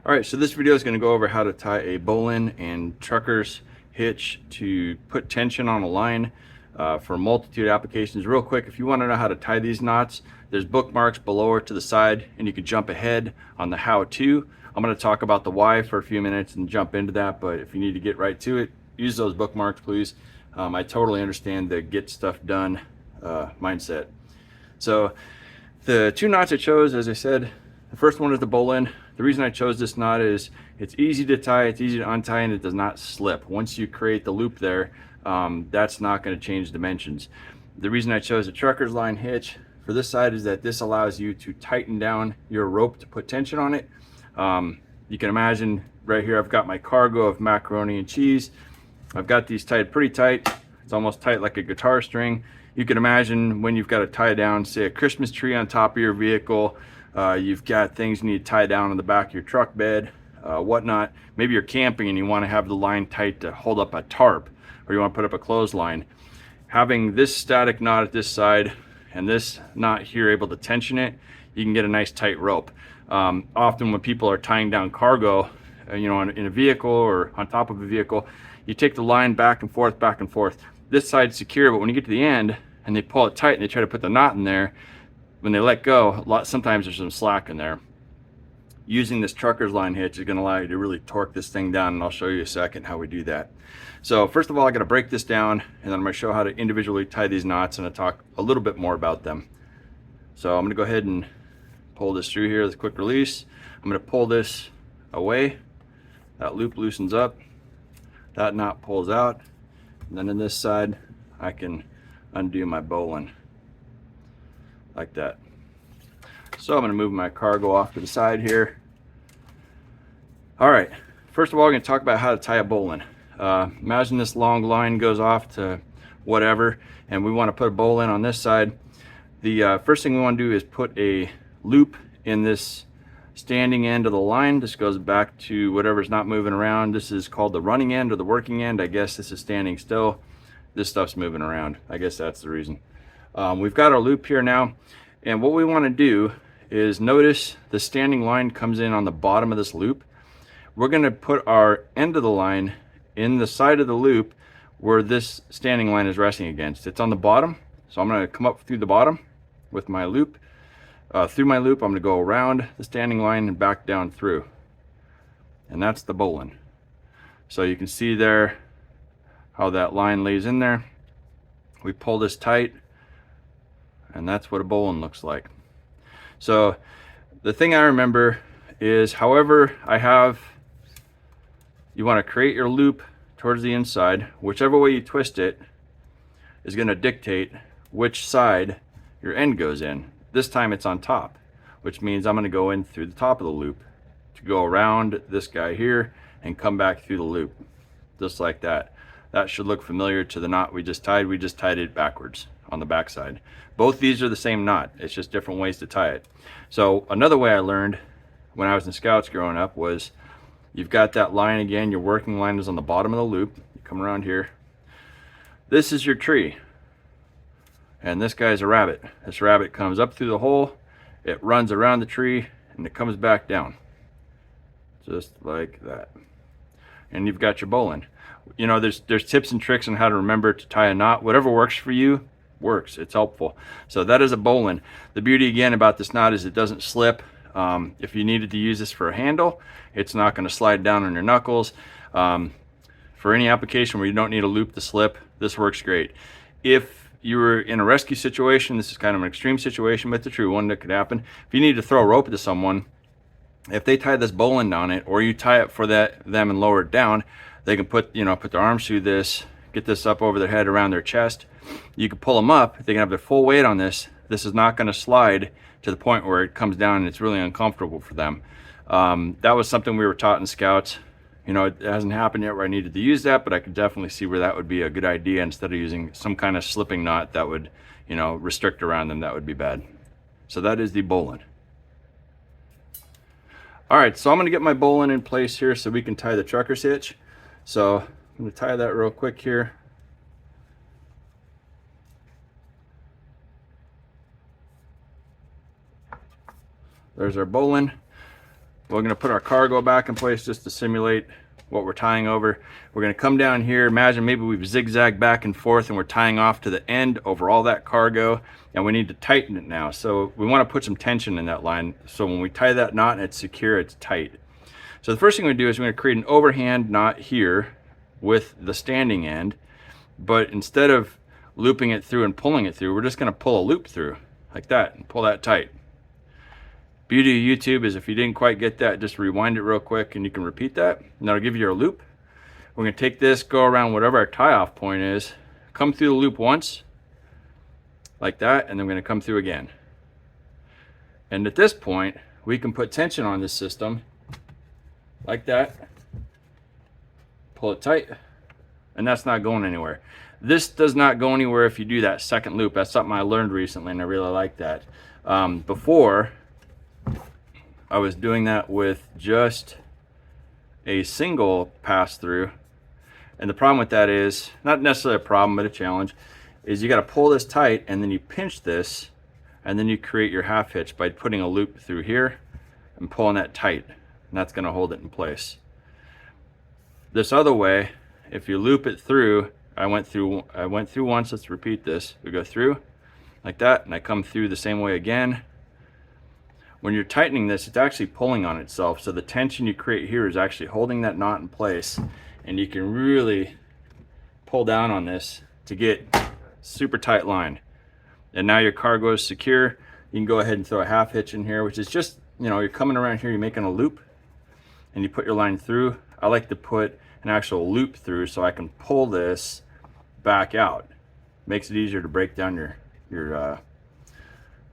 Alright, so this video is going to go over how to tie a bowline and trucker's hitch to put tension on a line for a multitude of applications. Real quick, if you want to know how to tie these knots, there's bookmarks below or to the side, and you can jump ahead on the how-to. I'm going to talk about the why for a few minutes and jump into that, but if you need to get right to it, use those bookmarks, please. I totally understand the get stuff done mindset. So the two knots I chose, as I said, the first one is the bowline. The reason I chose this knot is it's easy to tie, it's easy to untie, and it does not slip. Once you create the loop there, that's not going to change dimensions. The reason I chose a trucker's line hitch for this side is that this allows you to tighten down your rope to put tension on it. You can imagine right here I've got my cargo of macaroni and cheese. I've got these tied pretty tight. It's almost tight like a guitar string. You can imagine when you've got to tie down, say, a Christmas tree on top of your vehicle. You've got things you need to tie down on the back of your truck bed, whatnot. Maybe you're camping and you want to have the line tight to hold up a tarp, or you want to put up a clothesline. Having this static knot at this side and this knot here able to tension it, you can get a nice tight rope. Often when people are tying down cargo, in a vehicle or on top of a vehicle, you take the line back and forth, back and forth. This side's secure, but when you get to the end and they pull it tight and they try to put the knot in there, when they let go, sometimes there's some slack in there. Using this trucker's line hitch is going to allow you to really torque this thing down, and I'll show you in a second how we do that. So first of all, I got to break this down, and then I'm going to show how to individually tie these knots, and I'll talk a little bit more about them. So I'm going to go ahead and pull this through here with a quick release. I'm going to pull this away. That loop loosens up. That knot pulls out. And then on this side, I can undo my bowline like that. So I'm going to move my cargo off to the side here. All right, first of all, we're going to talk about how to tie a bowline. Imagine this long line goes off to whatever, and we want to put a bowline on this side. The first thing we want to do is put a loop in this standing end of the line. This goes back to whatever's not moving around. This is called the running end or the working end. I guess this is standing still. This stuff's moving around. I guess that's the reason. We've got our loop here now, and what we want to do is notice the standing line comes in on the bottom of this loop. We're going to put our end of the line in the side of the loop where this standing line is resting against. It's on the bottom, so I'm going to come up through the bottom with my loop. Through my loop, I'm going to go around the standing line and back down through, and that's the bowline. So you can see there how that line lays in there. We pull this tight, and that's what a bowline looks like. So the thing I remember is, however you want to create your loop towards the inside, whichever way you twist it is going to dictate which side your end goes in. This time it's on top, which means I'm going to go in through the top of the loop to go around this guy here and come back through the loop, just like that. That should look familiar to the knot we just tied. We just tied it backwards on the back side. Both these are the same knot. It's just different ways to tie it. So another way I learned when I was in Scouts growing up was, you've got that line again, your working line is on the bottom of the loop. You come around here. This is your tree, and this guy's a rabbit. This rabbit comes up through the hole, it runs around the tree, and it comes back down. Just like that. And you've got your bowline. You know, there's tips and tricks on how to remember to tie a knot. Whatever works for you works. It's helpful. So that is a bowline. The beauty again about this knot is it doesn't slip. If you needed to use this for a handle, it's not going to slide down on your knuckles. For any application where you don't need a loop to slip, this works great. If you were in a rescue situation, this is kind of an extreme situation, but the true one that could happen. If you need to throw a rope to someone, if they tie this bowline on it, or you tie it for them and lower it down, they can put their arms through this, get this up over their head around their chest. You can pull them up. They can have their full weight on this. This is not going to slide to the point where it comes down and it's really uncomfortable for them. That was something we were taught in Scouts. It hasn't happened yet where I needed to use that, but I could definitely see where that would be a good idea instead of using some kind of slipping knot that would, restrict around them. That would be bad. So that is the bowline. All right, so I'm going to get my bowline in place here so we can tie the trucker's hitch. So I'm going to tie that real quick here. There's our bowline. We're going to put our cargo back in place just to simulate what we're tying over. We're going to come down here. Imagine maybe we've zigzagged back and forth and we're tying off to the end over all that cargo, and we need to tighten it now. So we want to put some tension in that line. So when we tie that knot and it's secure, it's tight. So the first thing we do is we're going to create an overhand knot here with the standing end, but instead of looping it through and pulling it through, we're just going to pull a loop through like that and pull that tight. Beauty of YouTube is if you didn't quite get that, just rewind it real quick and you can repeat that, and that'll give you a loop. We're going to take this, go around whatever our tie off point is, come through the loop once like that, and then we're going to come through again. And at this point we can put tension on this system like that, pull it tight, and that's not going anywhere. This does not go anywhere if you do that second loop. That's something I learned recently and I really like that. Before I was doing that with just a single pass through, and the problem with that is, not necessarily a problem but a challenge, is you got to pull this tight and then you pinch this and then you create your half hitch by putting a loop through here and pulling that tight, and that's going to hold it in place. This other way, if you loop it through, I went through once, let's repeat this. We go through like that, and I come through the same way again. When you're tightening this, it's actually pulling on itself, so the tension you create here is actually holding that knot in place, and you can really pull down on this to get super tight line. And now your cargo is secure. You can go ahead and throw a half hitch in here, which is just, you know, you're coming around here, you're making a loop and you put your line through. I like to put an actual loop through so I can pull this back out. Makes it easier to break down your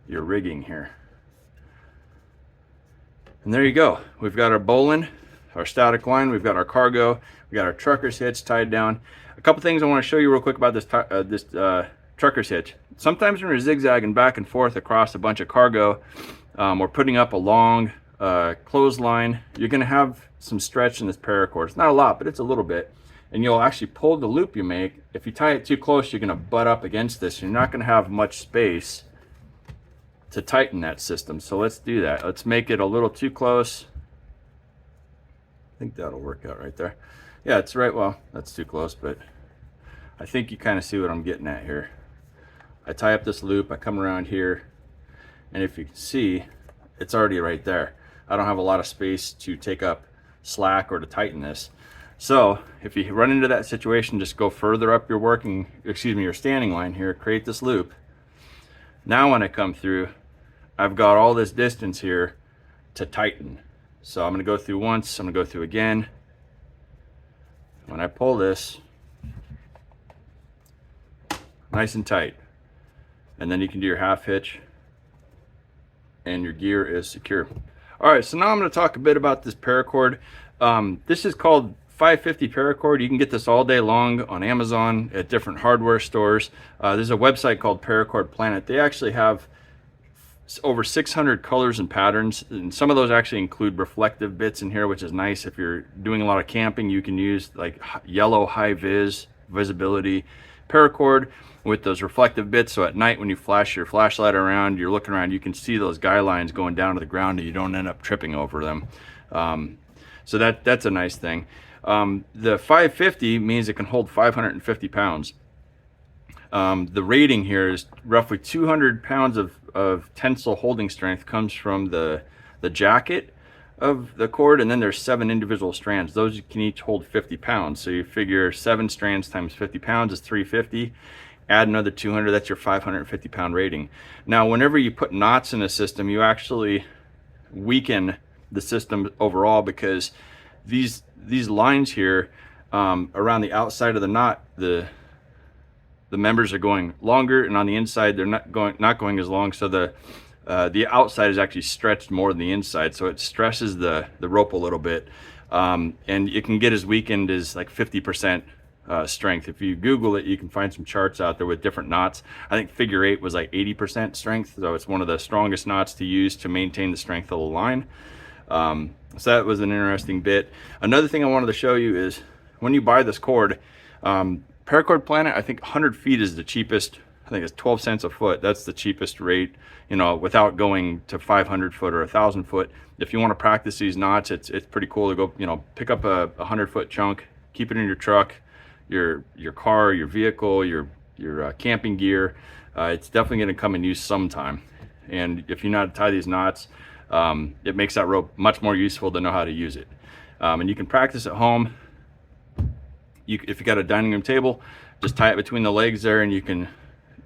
rigging here. And there you go. We've got our bowline, our static line, we've got our cargo, we got our trucker's hitch tied down. A couple things I want to show you real quick about this trucker's hitch. Sometimes when you're zigzagging back and forth across a bunch of cargo, or putting up a long clothesline, you're going to have some stretch in this paracord. It's not a lot, but it's a little bit. And you'll actually pull the loop you make. If you tie it too close, you're going to butt up against this. And you're not going to have much space to tighten that system. So let's do that. Let's make it a little too close. I think that'll work out right there. Yeah, it's right. Well, that's too close, but I think you kind of see what I'm getting at here. I tie up this loop, I come around here, and if you can see, it's already right there. I don't have a lot of space to take up slack or to tighten this. So if you run into that situation, just go further up your standing line here, create this loop. Now when I come through, I've got all this distance here to tighten. So I'm going to go through once, I'm going to go through again. When I pull this, nice and tight, and then you can do your half hitch and your gear is secure. All right, so now I'm going to talk a bit about this paracord. This is called 550 paracord. You can get this all day long on Amazon at different hardware stores. There's a website called Paracord Planet. They actually have over 600 colors and patterns, and some of those actually include reflective bits in here, which is nice. If you're doing a lot of camping, you can use like yellow high visibility paracord with those reflective bits, so at night when you flash your flashlight around, you're looking around, you can see those guy lines going down to the ground and you don't end up tripping over them. So that's a nice thing. The 550 means it can hold 550 pounds. The rating here is roughly 200 pounds of tensile holding strength comes from the jacket of the cord, and then there's 7 individual strands. Those can each hold 50 pounds. So you figure 7 strands times 50 pounds is 350. Add another 200, that's your 550 pound rating. Now whenever you put knots in a system, you actually weaken the system overall, because these lines here around the outside of the knot, the members are going longer, and on the inside they're not going as long, so the outside is actually stretched more than the inside, so it stresses the rope a little bit, and it can get as weakened as like 50% strength. If you Google it, you can find some charts out there with different knots. I think figure 8 was like 80% strength, so it's one of the strongest knots to use to maintain the strength of the line. So that was an interesting bit. Another thing I wanted to show you is when you buy this cord, Paracord Planet, I think 100 feet is the cheapest I think it's 12 cents a foot. That's the cheapest rate, you know, without going to 500 foot or 1,000 foot. If you want to practice these knots, it's pretty cool to go, you know, pick up a 100-foot chunk, keep it in your truck, your car, your vehicle, your camping gear. It's definitely going to come in use sometime. And if you know how to tie these knots, it makes that rope much more useful to know how to use it. And you can practice at home. If you got a dining room table, just tie it between the legs there, and you can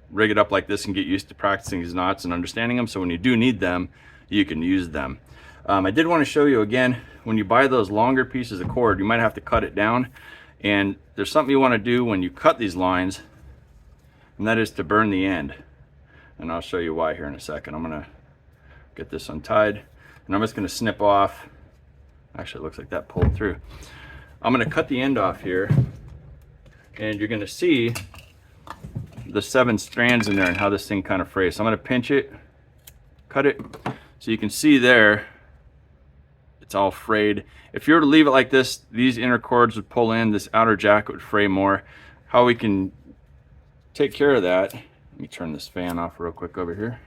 rig it up like this and get used to practicing these knots and understanding them, so when you do need them, you can use them. I did want to show you again, when you buy those longer pieces of cord, you might have to cut it down, and there's something you want to do when you cut these lines, and that is to burn the end. And I'll show you why here in a second. I'm going to get this untied, and I'm just going to snip off. Actually, it looks like that pulled through. I'm going to cut the end off here, and you're going to see the 7 strands in there and how this thing kind of frays. So I'm going to pinch it, cut it, so you can see there it's all frayed. If you were to leave it like this, these inner cords would pull in, this outer jacket would fray more. How we can take care of that, let me turn this fan off real quick over here.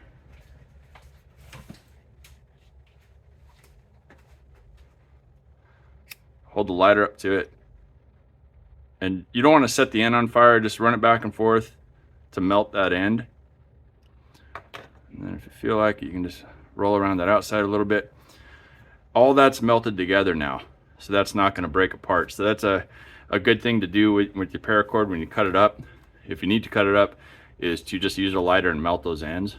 Hold the lighter up to it, and you don't want to set the end on fire, just run it back and forth to melt that end. And then if you feel like it, you can just roll around that outside a little bit. All that's melted together now, so that's not going to break apart. So that's a good thing to do with your paracord when you cut it up. If you need to cut it up, is to just use a lighter and melt those ends,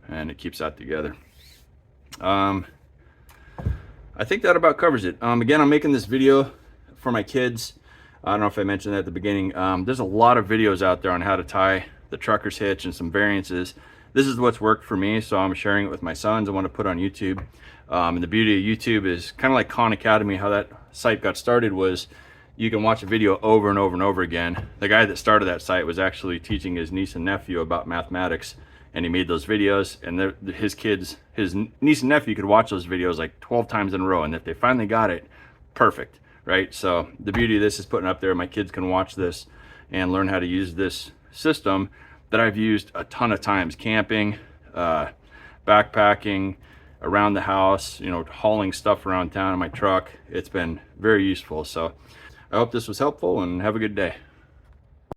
and it keeps that together. I think that about covers it. Again, I'm making this video for my kids. I don't know if I mentioned that at the beginning. There's a lot of videos out there on how to tie the trucker's hitch and some variances. This is what's worked for me, so I'm sharing it with my sons. I want to put on YouTube. And the beauty of YouTube is kind of like Khan Academy. How that site got started was you can watch a video over and over and over again. The guy that started that site was actually teaching his niece and nephew about mathematics, and he made those videos, and his niece and nephew could watch those videos like 12 times in a row, and if they finally got it, perfect, right? So the beauty of this is putting up there, my kids can watch this and learn how to use this system that I've used a ton of times, camping, backpacking, around the house, you know, hauling stuff around town in my truck. It's been very useful. So I hope this was helpful, and have a good day.